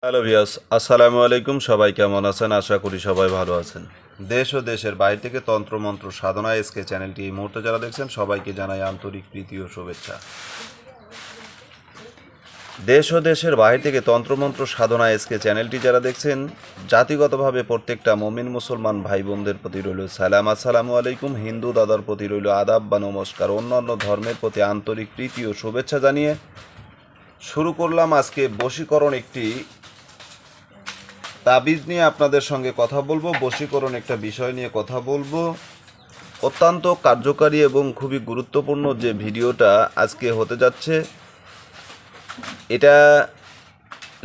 Hello viewers, আসসালামু আলাইকুম। সবাই কেমন আছেন? আশা করি সবাই ভালো আছেন। দেশ ও দেশের বাইরে থেকে তন্ত্রমন্ত্র সাধনা এসকে চ্যানেলটি এই মুহূর্তে যারা দেখছেন সবাইকে জানাই আন্তরিক প্রীতি ও শুভেচ্ছা। দেশ ও দেশের বাইরে থেকে তন্ত্রমন্ত্র সাধনা এসকে চ্যানেলটি যারা দেখছেন জাতিগতভাবে প্রত্যেকটা মুমিন মুসলমান ভাই বোনদের প্রতি রইল সালাম, আসসালামু আলাইকুম। হিন্দু দাদার প্রতি রইল আদাব বা নমস্কার। অন্যান্য ধর্মের প্রতি আন্তরিক প্রীতি ও শুভেচ্ছা জানিয়ে শুরু করলাম আজকে বশীকরণ একটি তাবিজ নিয়ে আপনাদের সঙ্গে কথা বলবো। বশীকরণ একটা বিষয় নিয়ে কথা বলবো। অত্যন্ত কার্যকারী এবং খুবই গুরুত্বপূর্ণ যে ভিডিওটা আজকে হতে যাচ্ছে, এটা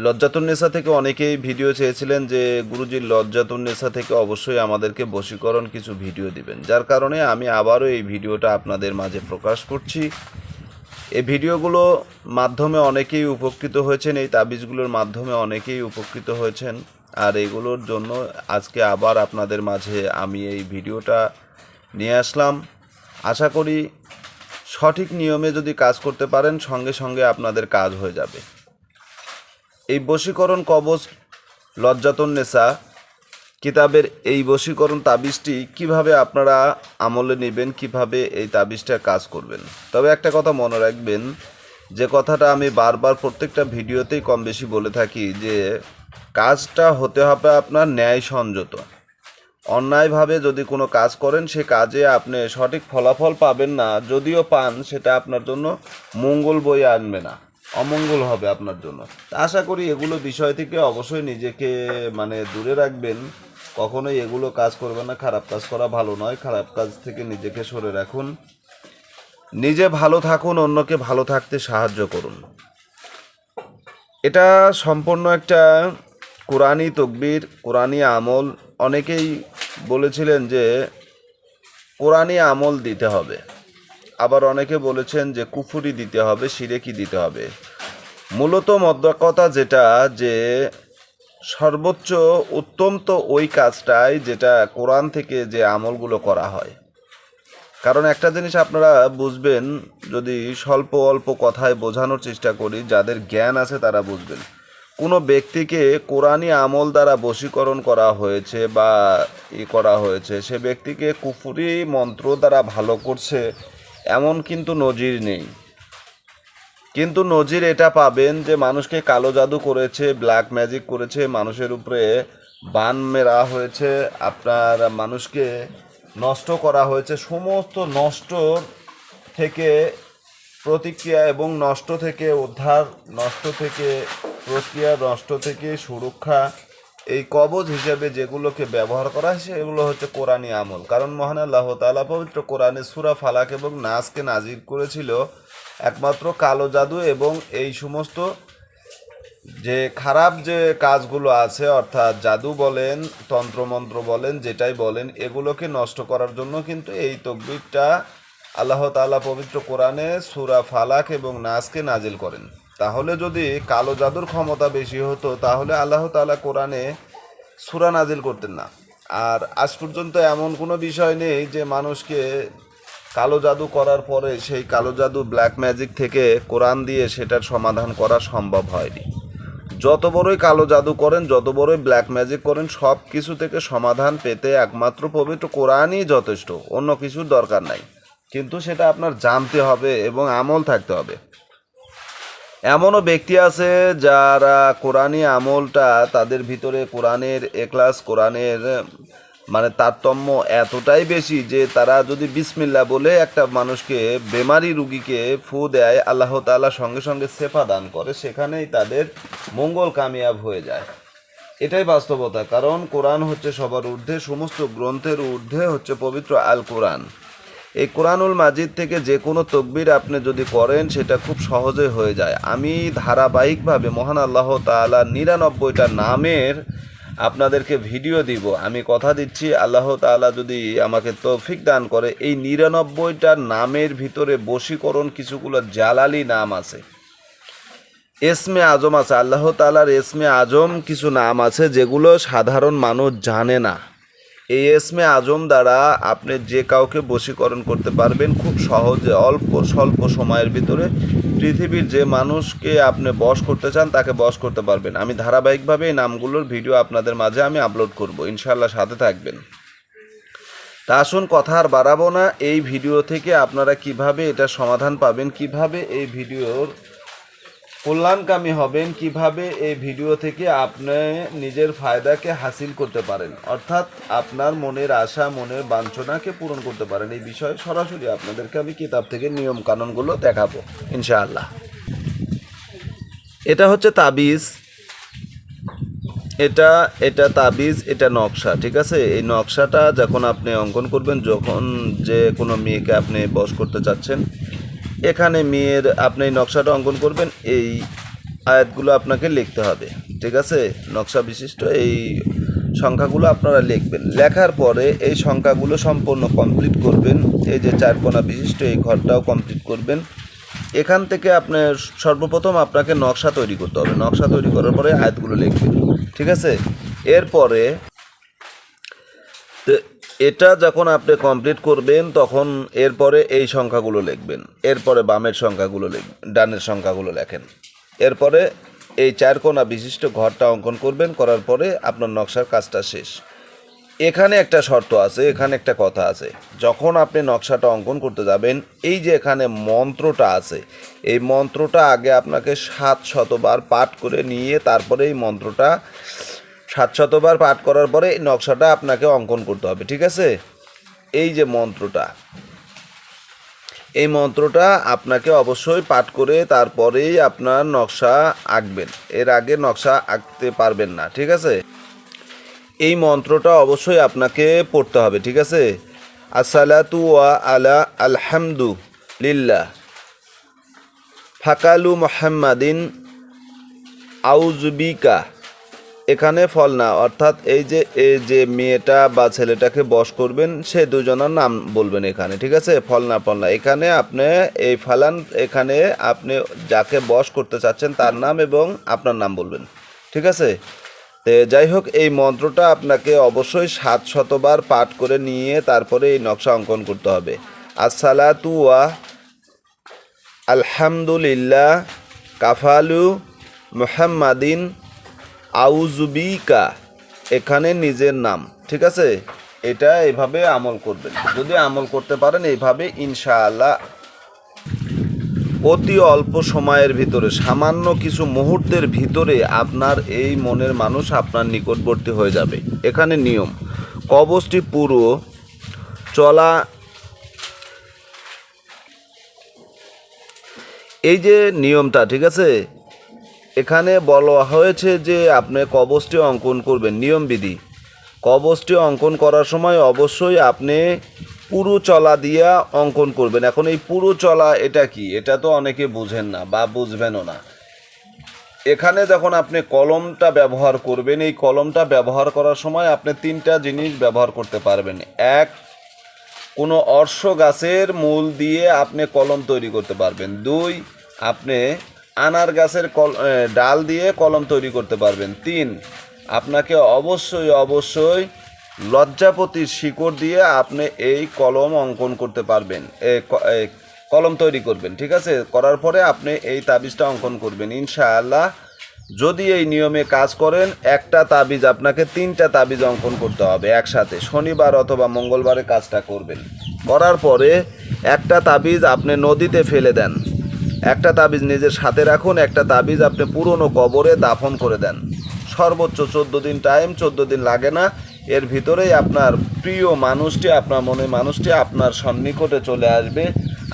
লজ্জাতুন্নেসা থেকে অনেকেই ভিডিও চেয়েছিলেন যে গুরুজির লজ্জাতুন্নেসা থেকে অবশ্যই আমাদেরকে বশীকরণ কিছু ভিডিও দিবেন, যার কারণে আমি আবারও এই ভিডিওটা আপনাদের মাঝে প্রকাশ করছি। এই ভিডিওগুলো মাধ্যমে অনেকেই উপকৃত হয়েছেন, এই তাবিজগুলোর মাধ্যমে অনেকেই উপকৃত হয়েছেন, আর এগুলোর জন্য আজকে আবার আপনাদের মাঝে আমি এই ভিডিওটা নিয়ে আসলাম। আশা করি সঠিক নিয়মে যদি কাজ করতে পারেন সঙ্গে সঙ্গে আপনাদের কাজ হয়ে যাবে। এই বশীকরণ কবজ লজ্জাতুন্নেসা কিতাবের এই বশীকরণ তাবিজটি কিভাবে আপনারা আমলে নেবেন, কিভাবে এই তাবিজটা কাজ করবেন। তবে একটা কথা মনে রাখবেন, যে কথাটা আমি বারবার প্রত্যেকটা ভিডিওতেই কম বেশি বলে থাকি, যে কাজটা হতে হবে আপনার ন্যায় সংযত। অন্যায়ভাবে যদি কোনো কাজ করেন সে কাজে আপনি সঠিক ফলাফল পাবেন না, যদিও পান সেটা আপনার জন্য মঙ্গল বয়ে আনবে না, অমঙ্গল হবে আপনার জন্য। আশা করি এগুলো বিষয় থেকে অবশ্যই নিজেকে দূরে রাখবেন। কখনোই এগুলো কাজ করবেন না। খারাপ কাজ করা ভালো নয়, খারাপ কাজ থেকে নিজেকে সরে রাখুন। নিজে ভালো থাকুন, অন্যকে ভালো থাকতে সাহায্য করুন। এটা সম্পূর্ণ একটা কোরআনি তকবির, কোরআনি আমল। অনেকেই বলেছিলেন যে কোরআনি আমল দিতে হবে, আবার অনেকে বলেছেন যে কুফুরি দিতে হবে, শিরেকি দিতে হবে। মূলত কথা যেটা, যে সর্বোচ্চ উত্তম তো ওই কাজটাই যেটা কোরআন থেকে যে আমলগুলো করা হয়। কারণ একটা জিনিস আপনারা বুঝবেন, যদি স্বল্প অল্প কথায় বোঝানোর চেষ্টা করি, যাদের জ্ঞান আছে তারা বুঝবেন। কোনো ব্যক্তিকে কোরআনি আমল দ্বারা বশীকরণ করা হয়েছে বা করা হয়েছে, সে ব্যক্তিকে কুফরি মন্ত্র দ্বারা ভালো করছে এমন কিন্তু নজির নেই। কিন্তু নজির এটা পাবেন যে মানুষকে কালো জাদু করেছে, ব্ল্যাক ম্যাজিক করেছে, মানুষের উপরে বান মেরা হয়েছে, আপনার মানুষকে নষ্ট করা হয়েছে। সমস্ত নষ্ট থেকে প্রতিক্রিয়া এবং নষ্ট থেকে উদ্ধার, নষ্ট থেকে প্রক্রিয়া, নষ্ট থেকে সুরক্ষা, এই কবজ হিসেবে যেগুলোকে ব্যবহার করা হয় সেগুলো হচ্ছে কোরআনি আমল। কারণ মহান আল্লাহ তাআলা পবিত্র কোরআনে সূরা ফালাক এবং নাসকে নাজিল করেছিল একমাত্র কালো জাদু এবং এই সমস্ত যে খারাপ যে কাজগুলো আছে, অর্থাৎ জাদু বলেন, তন্ত্রমন্ত্র বলেন, যেটাই বলেন, এগুলোকে নষ্ট করার জন্য কিন্তু এই তকবীরটা আল্লাহ তাআলা পবিত্র কোরআনে সূরা ফালাক এবং নাসকে নাজিল করেন। তাহলে যদি কালো জাদুর ক্ষমতা বেশি হতো তাহলে আল্লাহ তাআলা কোরআনে সূরা নাজিল করতেন না। আর আজ পর্যন্ত এমন কোনো বিষয় নেই যে মানুষকে কালো জাদু করার পরে সেই কালো জাদু ব্ল্যাক ম্যাজিক থেকে কোরআন দিয়ে সেটার সমাধান করা সম্ভব হয়নি। যত বড়ই কালো জাদু করেন, যত বড়ই ব্ল্যাক ম্যাজিক করেন, সব কিছু থেকে সমাধান পেতে একমাত্র পবিত্র কোরআনই যথেষ্ট, অন্য কিছুর দরকার নাই। কিন্তু সেটা আপনার জানতে হবে এবং আমল থাকতে হবে। এমনও ব্যক্তি আছে যারা কোরআনি আমলটা, তাদের ভিতরে কোরআনের এখলাস, কোরআনের তারতম্য এতটাই বেশি যে তারা যদি বিসমিল্লাহ বলে একটা মানুষকে, বেমারি রুগীকে ফু দেয়, আল্লাহ তাআলা সঙ্গে সঙ্গে শেফা দান করে, সেখানেই তাদের মঙ্গল কামিয়াব হয়ে যায়। এটাই বাস্তবতা। কারণ কোরআন হচ্ছে সবার ঊর্ধ্বে, সমস্ত গ্রন্থের ঊর্ধ্বে হচ্ছে পবিত্র আল কোরআন। এই কোরআনুল মাজিদ থেকে যে কোনো তকবির আপনি যদি করেন সেটা খুব সহজে হয়ে যায়। আমি ধারাবাহিকভাবে মহান আল্লাহ তাআলা 99টা নামের আপনাদেরকে ভিডিও দিব। আমি কথা দিচ্ছি, আল্লাহ তাআলা যদি আমাকে তৌফিক দান করে, এই 99টা নামের ভিতরে বশীকরণ কিছুগুলো জালালি নাম আছে, এসমে আজম আছে। আল্লাহ তাআলার এসমে আজম কিছু নাম আছে যেগুলো সাধারণ মানুষ জানে না। এই এসমে আজম দ্বারা আপনি যে কাউকে বশীকরণ করতে পারবেন খুব সহজে, অল্প স্বল্প সময়ের ভিতরে। পৃথিবীর যে মানুষকে আপনি বশ করতে চান তাকে বশ করতে পারবেন। আমি ধারাবাহিকভাবে এই নামগুলোর ভিডিও আপনাদের মাঝে আমি আপলোড করব, ইনশাআল্লাহ সাথে থাকবেন। তা আসুন কথা আর বাড়াবো না, এই ভিডিও থেকে আপনারা কিভাবে এটা সমাধান পাবেন, কিভাবে এই ভিডিওর কল্যাণকামী হবেন, কিভাবে এই ভিডিও থেকে আপনি নিজের ফায়দাকে হাসিল করতে পারেন, অর্থাৎ আপনার মনের আশা মনের বাঞ্ছনাকে পূরণ করতে পারেন, এই বিষয়ে সরাসরি আপনাদেরকে আমি কিতাব থেকে নিয়ম কানুনগুলো দেখাবো ইনশাআল্লাহ। এটা হচ্ছে তাবিজ, এটা তাবিজ, এটা নকশা, ঠিক আছে। এই নকশাটা যখন আপনি অঙ্কন করবেন, যখন যে কোনো মেয়েকে আপনি বশ করতে চাচ্ছেন, এখানে মেয়ের আপনি এই নকশাটা অঙ্কন করবেন, এই আয়াতগুলো আপনাকে লিখতে হবে, ঠিক আছে। নকশা বিশিষ্ট এই সংখ্যাগুলো আপনারা লিখবেন, লেখার পরে এই সংখ্যাগুলো সম্পূর্ণ কমপ্লিট করবেন। এই যে 4 কোণা বিশিষ্ট এই ঘরটাও কমপ্লিট করবেন। এখান থেকে আপনার সর্বপ্রথম আপনাকে নকশা তৈরি করতে হবে, নকশা তৈরি করার পরে আয়াতগুলো লিখবেন, ঠিক আছে। এরপরে এটা যখন আপনি কমপ্লিট করবেন তখন এরপরে এই সংখ্যাগুলো লিখবেন, এরপরে বামের সংখ্যাগুলো লিখবেন, ডানের সংখ্যাগুলো লেখেন, এরপরে এই 4 কোণা বিশিষ্ট ঘরটা অঙ্কন করবেন, করার পরে আপনার নকশার কাজটা শেষ। এখানে একটা শর্ত আছে, এখানে একটা কথা আছে, যখন আপনি নকশাটা অঙ্কন করতে যাবেন, এই যে এখানে মন্ত্রটা আছে, এই মন্ত্রটা আগে আপনাকে 700 বার পাঠ করে নিয়ে তারপরে এই মন্ত্রটা 700 বার পাঠ করার পরে এই নকশাটা আপনাকে অঙ্কন করতে হবে, ঠিক আছে। এই যে মন্ত্রটা, এই মন্ত্রটা আপনাকে অবশ্যই পাঠ করে তারপরেই আপনার নকশা আঁকবেন, এর আগে নকশা আঁকতে পারবেন না, ঠিক আছে। এই মন্ত্রটা অবশ্যই আপনাকে পড়তে হবে, ঠিক আছে। আসসালাতু ওয়া আলা আলহামদু লিল্লাহ ফাকালু মুহাম্মাদিন আউজুবিকা। এখানে ফল না, অর্থাৎ এই যে মেয়েটা বা ছেলেটাকে বশ করবেন সে দুজনের নাম বলবেন এখানে, ঠিক আছে। ফল না এখানে আপনি এই ফালান, এখানে আপনি যাকে বশ করতে চাচ্ছেন তার নাম এবং আপনার নাম বলবেন, ঠিক আছে। যাই হোক, এই মন্ত্রটা আপনাকে অবশ্যই 700 বার পাঠ করে নিয়ে তারপরে এই নকশা অঙ্কন করতে হবে। আসসালাতু ওয়া আলহামদুলিল্লাহ কাফালু মুহাম্মাদিন আউজুবিকা, এখানে নিজের নাম, ঠিক আছে। এটা এইভাবে আমল করবেন, যদি আমল করতে পারেন এইভাবে ইনশাআল্লাহ অতি অল্প সময়ের ভিতরে, সামান্য কিছু মুহূর্তের ভিতরে আপনার এই মনের মানুষ আপনার নিকটবর্তী হয়ে যাবে। এখানে নিয়ম, কবচটি পুরো চলা, এই যে নিয়মটা, ঠিক আছে। এখানে বলা হয়েছে যে আপনি কবচটি অঙ্কন করবেন, নিয়মবিধি। কবচটি অঙ্কন করার সময় অবশ্যই আপনি পুরো চলা দিয়া অঙ্কন করবেন। এখন এই পুরো চলা এটা কি, এটা তো অনেকে বুঝেন না বা বুঝবেনও না। এখানে যখন আপনি কলমটা ব্যবহার করবেন, এই কলমটা ব্যবহার করার সময় আপনি 3টা জিনিস ব্যবহার করতে পারবেন। এক, কোনো অর্শ গাছের মূল দিয়ে আপনি কলম তৈরি করতে পারবেন। 2, আপনি আনার গাছের ডাল দিয়ে কলম তৈরি করতে পারবেন। 3, আপনাকে অবশ্যই লজ্জাপতির শিকড় দিয়ে আপনি এই কলম অঙ্কন করতে পারবেন, কলম তৈরি করবেন, ঠিক আছে। করার পরে আপনি এই তাবিজটা অঙ্কন করবেন ইনশাআল্লাহ। যদি এই নিয়মে কাজ করেন, একটা তাবিজ আপনাকে 3টা তাবিজ অঙ্কন করতে হবে একসাথে, শনিবার অথবা মঙ্গলবারে কাজটা করবেন। করার পরে একটা তাবিজ আপনি নদীতে ফেলে দেন, একটা তাবিজ নিজের সাথে রাখুন, একটা তাবিজ আপনি পুরনো কবরে দাফন করে দেন। সর্বোচ্চ 14 দিন টাইম, 14 দিন লাগে না, এর ভিতরেই আপনার প্রিয় মানুষটি, আপনার মনে মানুষটি আপনার সন্নিকটে চলে আসবে।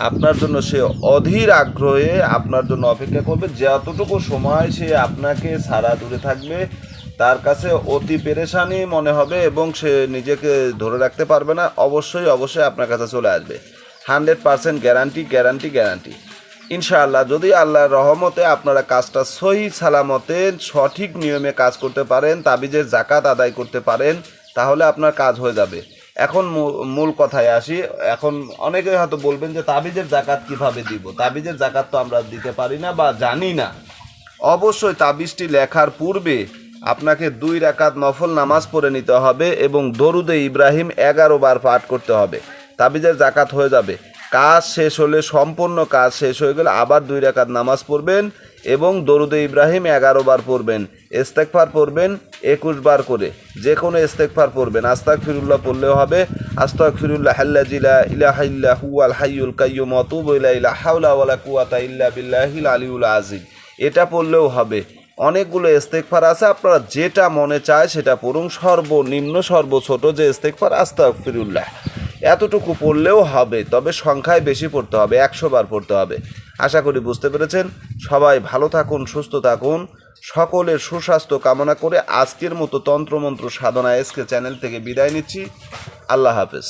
আপনার জন্য সে অধীর আগ্রহে আপনার জন্য অপেক্ষা করবে। যতটুকু সময় সে আপনাকে ছাড়া দূরে থাকবে তার কাছে অতি পেরেশানি মনে হবে এবং সে নিজেকে ধরে রাখতে পারবে না। অবশ্যই আপনার কাছে চলে আসবে। 100% গ্যারান্টি ইনশাআল্লাহ। যদি আল্লাহর রহমতে আপনারা কাজটা সহি সালামতে সঠিক নিয়মে কাজ করতে পারেন, তাবিজের জাকাত আদায় করতে পারেন, তাহলে আপনার কাজ হয়ে যাবে। এখন মূল কথায় আসি। এখন অনেকে হয়তো বলবেন যে তাবিজের জাকাত কিভাবে দিব, তাবিজের জাকাত তো আমরা দিতে পারি না বা জানি না। অবশ্যই তাবিজটি লেখার পূর্বে আপনাকে 2 রাকাত নফল নামাজ পড়ে নিতে হবে এবং দরুদে ইব্রাহিম 11 বার পাঠ করতে হবে, তাবিজের জাকাত হয়ে যাবে। কাজ শেষ হলে, সম্পূর্ণ কাজ শেষ হয়ে গেলে আবার 2 রাকাত নামাজ পড়বেন এবং দরুদে ইব্রাহিম 11 বার পড়বেন, ইস্তেগফার পড়বেন 21 বার করে, যে কোনো ইস্তেগফার পড়বেন। আস্তাগফিরুল্লাহ পড়লেও হবে, আস্তাগফিরুল্লাহ আল্লাযী লা ইলাহা ইল্লা হুয়াল হাইয়ুল কাইয়্যুম ওয়া আতুবু ইলাইহি লা হাওলা ওয়ালা কুওয়াতা ইল্লা বিল্লাহিল আলিয়্যুল আযীম, এটা পড়লেও হবে। অনেকগুলো ইস্তেগফার আছে, আপনারা যেটা মনে চায় সেটা পড়ুন। সর্বনিম্ন সর্বছোট যে ইস্তেগফার আস্তাগফিরুল্লাহ, এতটুকু পড়লেও হবে, তবে সংখ্যায় বেশি পড়তে হবে, 100 বার পড়তে হবে। আশা করি বুঝতে পেরেছেন। সবাই ভালো থাকুন, সুস্থ থাকুন, সকলের সুস্বাস্থ্য কামনা করে আজকের মতো তন্ত্রমন্ত্র সাধনা এসকে চ্যানেল থেকে বিদায় নিচ্ছি। আল্লাহ হাফেজ।